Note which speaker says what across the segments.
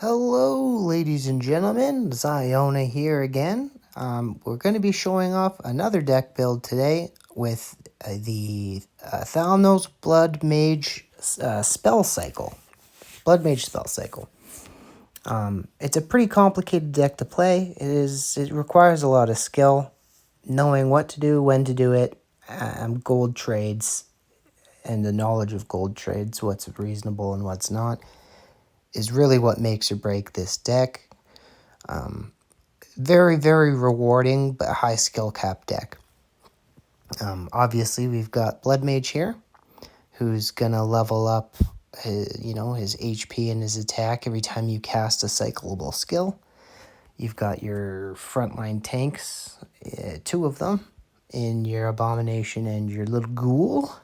Speaker 1: Hello, ladies and gentlemen. Ziona here again. We're going to be showing off another deck build today with the Thalnos Bloodmage spell cycle. Bloodmage spell cycle. It's a pretty complicated deck to play. It requires a lot of skill, knowing what to do, when to do it, gold trades, and the knowledge of gold trades, what's reasonable and what's not, is really what makes or break this deck. Very, very rewarding, but high skill cap deck. Obviously, we've got Bloodmage here, who's going to level up his HP and his attack every time you cast a cyclable skill. You've got your frontline tanks, two of them, in your Abomination and your little Ghoul.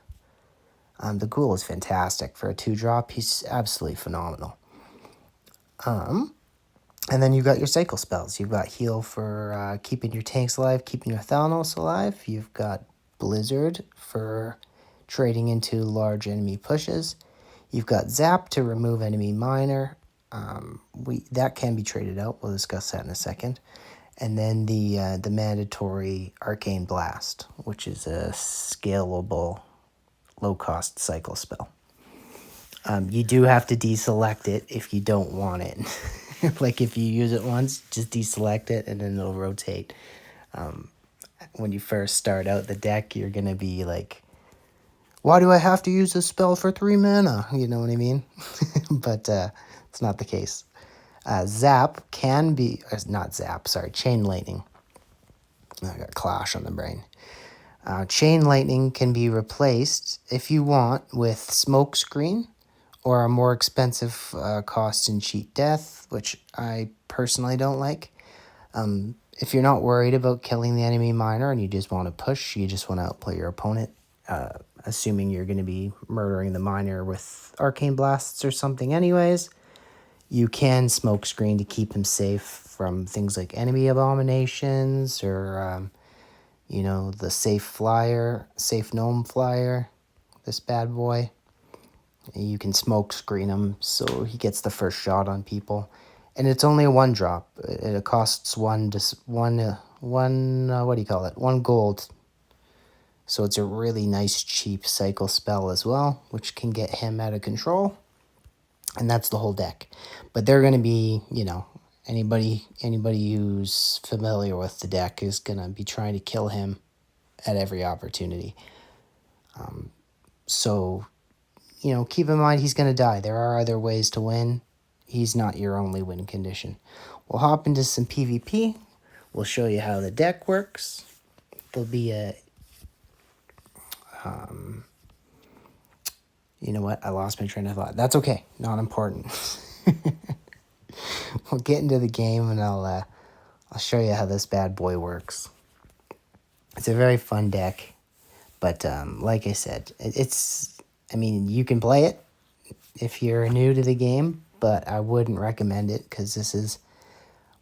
Speaker 1: The Ghoul is fantastic for a 2-drop. He's absolutely phenomenal. And then you've got your cycle spells. You've got Heal for keeping your tanks alive, keeping your Thalnos alive. You've got Blizzard for trading into large enemy pushes. You've got Zap to remove enemy minor. That can be traded out. We'll discuss that in a second. And then the mandatory Arcane Blast, which is a scalable, low-cost cycle spell. You do have to deselect it if you don't want it. Like if you use it once, just deselect it and then it'll rotate. When you first start out the deck, you're going to be like, why do I have to use this spell for 3 mana? You know what I mean? But it's not the case. Zap can be, not Zap, sorry, Chain Lightning. I got Clash on the brain. Chain Lightning can be replaced, if you want, with Smokescreen, or a more expensive cost in Cheat Death, which I personally don't like. If you're not worried about killing the enemy minor and you just want to push, you just want to outplay your opponent, assuming you're going to be murdering the minor with Arcane Blasts or something anyways, you can Smokescreen to keep him safe from things like enemy abominations or, the safe gnome flyer, this bad boy. You can smoke screen him so he gets the first shot on people, and it's only a 1-drop. It costs one gold. So it's a really nice cheap cycle spell as well, which can get him out of control, and that's the whole deck. But they're going to be, anybody who's familiar with the deck is going to be trying to kill him at every opportunity. So keep in mind he's going to die. There are other ways to win. He's not your only win condition. We'll hop into some PvP. We'll show you how the deck works. There'll be a... you know what? I lost my train of thought. That's okay. Not important. We'll get into the game and I'll show you how this bad boy works. It's a very fun deck. But like I said, you can play it if you're new to the game, but I wouldn't recommend it because this is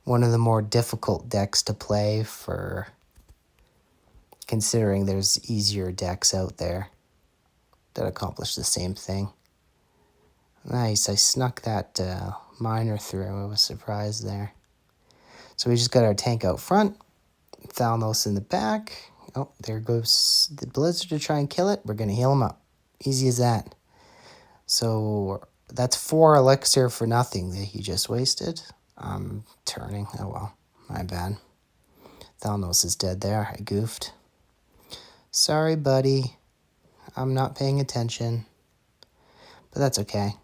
Speaker 1: one of the more difficult decks to play, for considering there's easier decks out there that accomplish the same thing. Nice, I snuck that minor through. I was surprised there. So we just got our tank out front, Thalnos in the back. Oh, there goes the Blizzard to try and kill it. We're going to heal him up. Easy as that. So that's 4 elixir for nothing that he just wasted. I'm turning. Oh well, my bad. Thalnos is dead there. I goofed. Sorry, buddy. I'm not paying attention. But that's okay.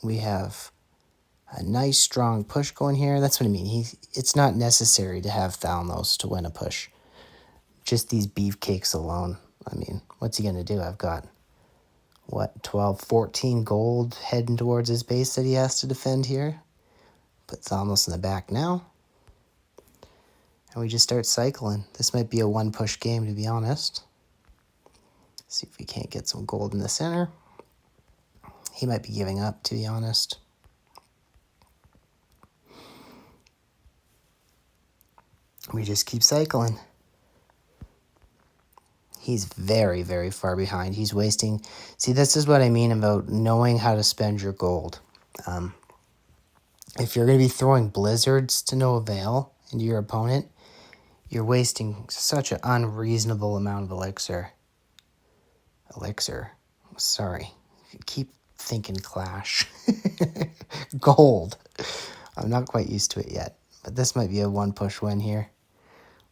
Speaker 1: We have a nice strong push going here. That's what I mean. It's not necessary to have Thalnos to win a push. Just these beefcakes alone. I mean, what's he going to do? I've got, 12, 14 gold heading towards his base that he has to defend here. Put Thalnos in the back now. And we just start cycling. This might be a 1-push game, to be honest. See if we can't get some gold in the center. He might be giving up, to be honest. We just keep cycling. He's very, very far behind. He's wasting... See, this is what I mean about knowing how to spend your gold. If you're going to be throwing blizzards to no avail into your opponent, you're wasting such an unreasonable amount of elixir. Sorry. Keep thinking Clash. Gold. I'm not quite used to it yet, but this might be a one push win here.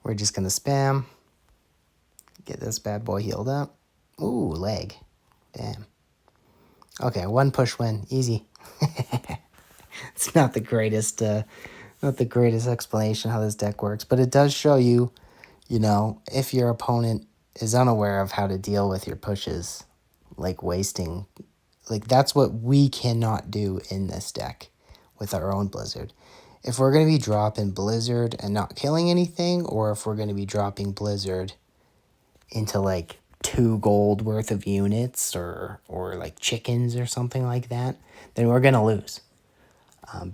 Speaker 1: We're just going to spam. Get this bad boy healed up. Ooh, leg. Damn. Okay, one push win. Easy. It's not the greatest explanation how this deck works, but it does show you, if your opponent is unaware of how to deal with your pushes, like wasting, like that's what we cannot do in this deck with our own Blizzard. If we're going to be dropping Blizzard and not killing anything, or if we're going to be dropping Blizzard into like 2 gold worth of units or like chickens or something like that, then we're going to lose.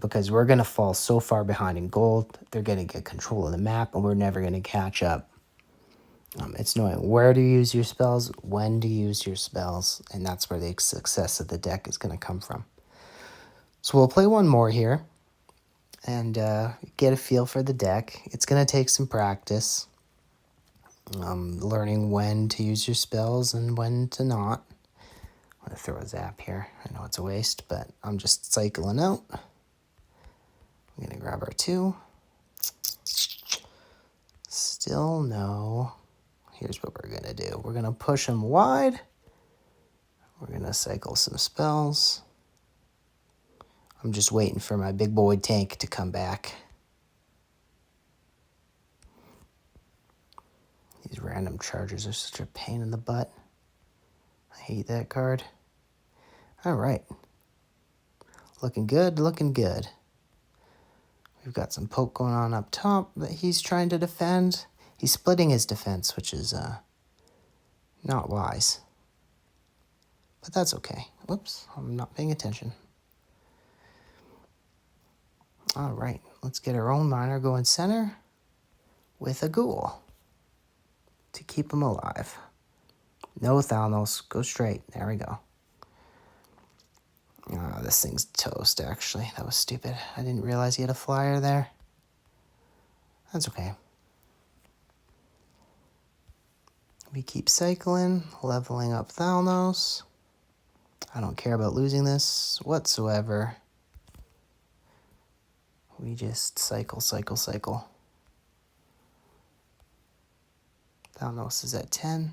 Speaker 1: Because we're going to fall so far behind in gold, they're going to get control of the map, and we're never going to catch up. It's knowing where to use your spells, when to use your spells, and that's where the success of the deck is going to come from. So we'll play one more here and get a feel for the deck. It's going to take some practice, learning when to use your spells and when to not. I'm going to throw a zap here. I know it's a waste, but I'm just cycling out. I'm going to grab our 2. Still no. Here's what we're going to do. We're going to push him wide. We're going to cycle some spells. I'm just waiting for my big boy tank to come back. These random chargers are such a pain in the butt. I hate that card. All right. Looking good, looking good. We've got some poke going on up top that he's trying to defend. He's splitting his defense, which is not wise. But that's okay. Whoops, I'm not paying attention. All right, let's get our own miner going center with a ghoul to keep him alive. No Thalnos, go straight. There we go. Oh, this thing's toast, actually. That was stupid. I didn't realize he had a flyer there. That's okay. We keep cycling, leveling up Thalnos. I don't care about losing this whatsoever. We just cycle. Thalnos is at 10.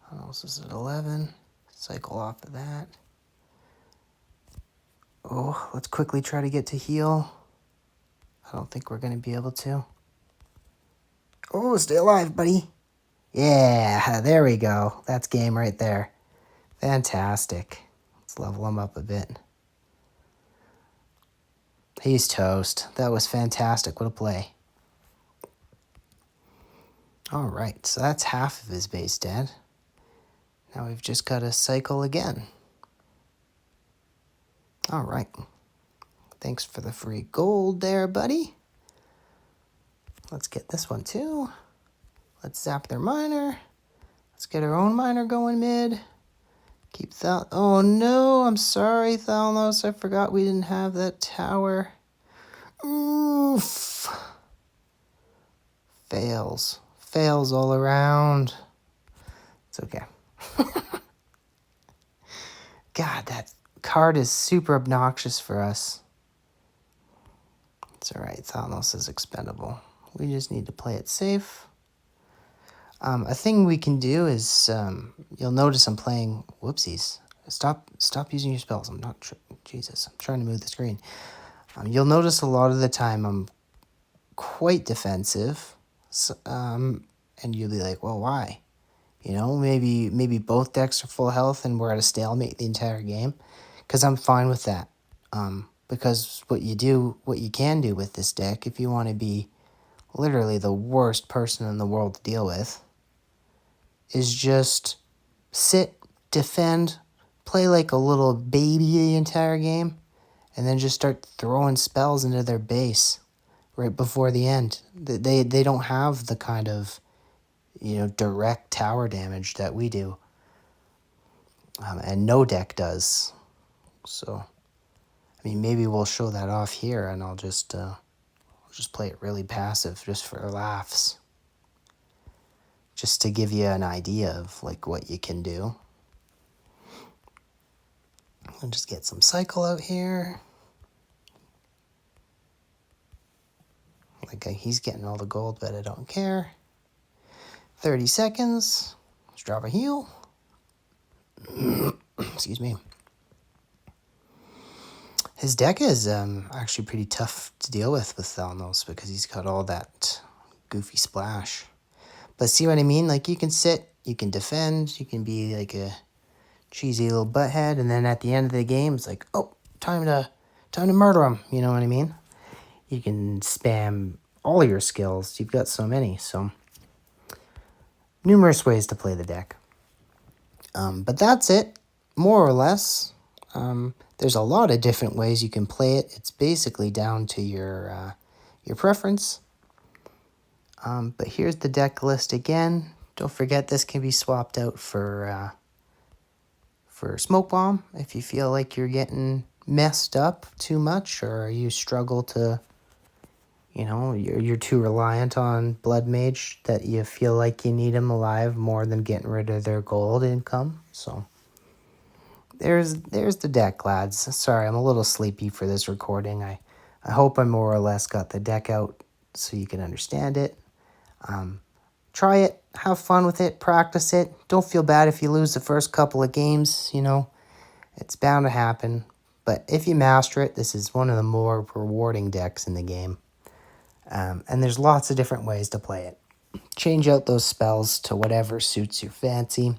Speaker 1: Thalnos is at 11. Cycle off of that. Oh, let's quickly try to get to heal. I don't think we're going to be able to. Oh, stay alive, buddy. Yeah, there we go. That's game right there. Fantastic. Let's level him up a bit. He's toast. That was fantastic. What a play. All right, so that's half of his base dead. Now we've just got to cycle again. All right. Thanks for the free gold there, buddy. Let's get this one too. Let's zap their miner. Let's get our own miner going mid. Keep that. Oh no, I'm sorry, Thalnos. I forgot we didn't have that tower. Oof. Fails. Fails all around. It's okay. God, that card is super obnoxious for us. It's alright, Thalnos is expendable. We just need to play it safe. A thing we can do is, you'll notice I'm playing, whoopsies. Stop using your spells. I'm not, Jesus, I'm trying to move the screen. You'll notice a lot of the time I'm quite defensive. So, and you'll be like, well, why? Maybe both decks are full health and we're at a stalemate the entire game. Because I'm fine with that. Because what you can do with this deck, if you want to be literally the worst person in the world to deal with, is just sit, defend, play like a little baby the entire game, and then just start throwing spells into their base right before the end. They don't have the kind of, direct tower damage that we do. And no deck does. So I mean, maybe we'll show that off here, and I'll just play it really passive, just for laughs, just to give you an idea of like what you can do. I'll just get some cycle out here. Like he's getting all the gold, but I don't care. 30 seconds. Let's drop a heal. Excuse me. His deck is actually pretty tough to deal with Thalnos because he's got all that goofy splash. But see what I mean? Like you can sit, you can defend, you can be like a cheesy little butthead, and then at the end of the game, it's like, oh, time to murder him. You know what I mean? You can spam all your skills. You've got so many, so numerous ways to play the deck. But that's it, more or less. There's a lot of different ways you can play it. It's basically down to your preference. But here's the deck list again. Don't forget this can be swapped out for Smoke Bomb if you feel like you're getting messed up too much, or you struggle to, you know, you're too reliant on Bloodmage that you feel like you need them alive more than getting rid of their gold income. So there's the deck, lads. Sorry, I'm a little sleepy for this recording. I hope I more or less got the deck out so you can understand it. Try it, have fun with it, practice it. Don't feel bad if you lose the first couple of games, you know. It's bound to happen. But if you master it, this is one of the more rewarding decks in the game. And there's lots of different ways to play it. Change out those spells to whatever suits your fancy.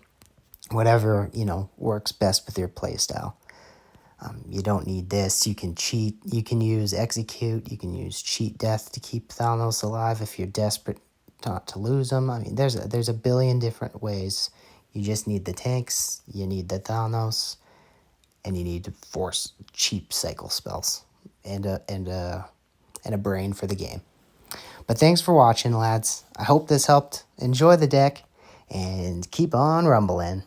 Speaker 1: Whatever, you know, works best with your playstyle. You don't need this. You can cheat. You can use Execute. You can use Cheat Death to keep Thalnos alive if you're desperate not to lose them. I mean, there's a billion different ways. You just need the tanks. You need the Thalnos. And you need to force cheap cycle spells. And a brain for the game. But thanks for watching, lads. I hope this helped. Enjoy the deck. And keep on rumbling.